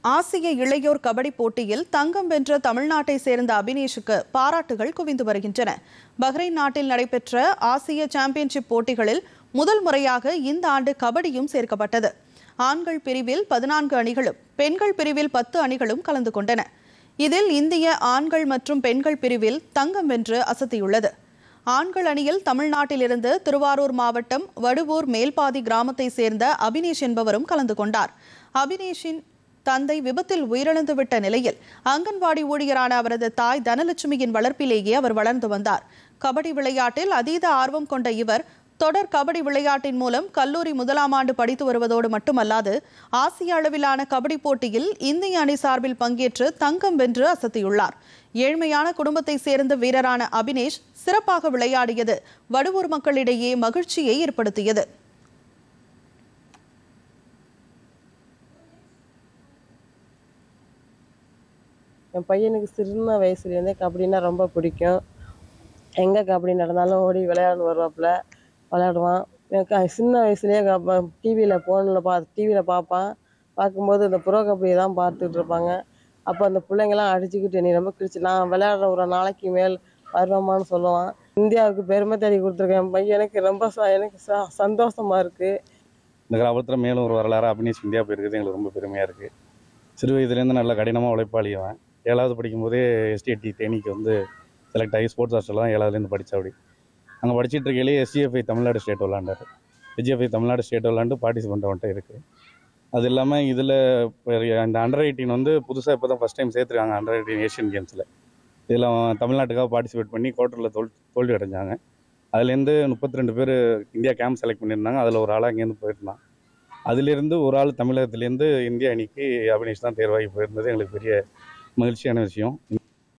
ஆசிய இளையோர் கபடி போட்டியில் தங்கம் வென்ற தமிழ்நாட்டை சேர்ந்த அபினேஷுக்கு பாராட்டுகள் குவிந்து வருகின்றன. பஹ்ரைன் நாட்டில் நடைபெற்ற ஆசிய சாம்பியன்ஷிப் போட்டிகளில் முதல் முறையாக இந்த ஆண்டு கபடியும் சேர்க்கப்பட்டது. ஆண்கள் பிரிவில் 14 அணிகளும் பெண்கள் பிரிவில் 10 அணிகளும் கலந்து கொண்டன. இதில் இந்திய ஆண்கள் மற்றும் பெண்கள் பிரிவில் தங்கம் வென்று அசத்தியுள்ளது. ஆண்கள் அணியில் தமிழ்நாட்டிலிருந்து திருவாரூர் மாவட்டம் வடுவூர் மேல்பாதி கிராமத்தை சேர்ந்த அபினேஷ் என்பவரும் கலந்து கொண்டார். அபினேஷின் தந்தை விபத்தில் உயிரிழந்துவிட்ட நிலையில் அங்கன்வாடி ஊழியரான அவரது தாய் தனலட்சுமியின் வளர்ப்பிலேயே அவர் வளர்ந்து வந்தார். கபடி விளையாட்டில் அதீத ஆர்வம் கொண்ட இவர் தொடர் கபடி விளையாட்டின் மூலம் கல்லூரி 1ஆம் ஆண்டு படித்து வருவதோடு மட்டுமல்லாது ஆசிய அளவிலான கபடி போட்டியில் இந்திய அணி சார்பில் பங்கேற்று தங்கம் வென்று அசத்தியுள்ளார். ஏழ்மையான குடும்பத்தை சேர்ந்த வீரரான அபினேஷ் சிறப்பாக விளையாடியது வடுவூர் மக்களிடையே மகிழ்ச்சியை ஏற்படுத்தியது. என் பையனுக்கு சின்ன வயசுலேருந்தே கபடினா ரொம்ப பிடிக்கும். எங்கே கபடி நடந்தாலும் ஓடி விளையாட வருவாப்புல, விளையாடுவான். எனக்கு சின்ன வயசுலேயே டிவியில் பார்ப்பான். பார்க்கும்போது இந்த ப்ரோ கபடியை தான் பார்த்துட்டு இருப்பாங்க. அப்போ அந்த பிள்ளைங்கள்லாம் அடிச்சுக்கிட்டு என்னை ரொம்ப கிழிச்சு நான் விளையாடுற ஒரு நாளைக்கு மேல் வருவாமான்னு சொல்லுவான். இந்தியாவுக்கு பெருமை தேடி கொடுத்துருக்கேன். என் பையனுக்கு ரொம்ப எனக்கு சந்தோஷமாக இருக்குது. இந்த கிராமத்தில் மேலும் ஒரு வரலாறு அபினேஷ் இந்தியா போயிருக்கிறது எங்களுக்கு ரொம்ப பெருமையாக இருக்குது. சிறு வயதுலேருந்து நல்ல கடினமாக உழைப்பாளியவன். 7வது படிக்கும்போதே எஸ்டிஎட்டி தேனிக்கு செலக்ட் ஆகி ஸ்போர்ட்ஸ் ஹாஸ்டலில் தான் 7வதுலேருந்து படித்தா. அப்படி அங்கே படிச்சுட்டு இருக்கையிலே எஸ்ஜிஎஃப்ஐ தமிழ்நாடு ஸ்டேட் விளாண்டார். எஸ்ஜிஎஃப்ஐ தமிழ்நாடு ஸ்டேட் விளாண்டு பார்ட்டிசிபெண்ட் வந்துட்டு இருக்குது. அது இல்லாமல் இதில் இந்த அண்டர் 18 புதுசாக இப்போ தான் ஃபஸ்ட் டைம் சேர்த்துருக்காங்க அண்டர் 18 ஏஷியன் கேம்ஸில். இதில் தமிழ்நாட்டுக்காக பார்ட்டிசிபேட் பண்ணி குவார்ட்டரில் தோல்வி அடைஞ்சாங்க. அதுலேருந்து 32 பேர் இந்தியா கேம்ப் செலக்ட் பண்ணியிருந்தாங்க. அதில் ஒரு ஆளாக இங்கேருந்து போயிருந்தான். அதிலிருந்து ஒரு ஆள் தமிழகத்திலேருந்து இந்திய அணிக்கு அபினேஷ் தான் தேர்வாகி போயிருந்தது எங்களுக்கு பெரிய மகிழ்ச்சியான விஷயம்.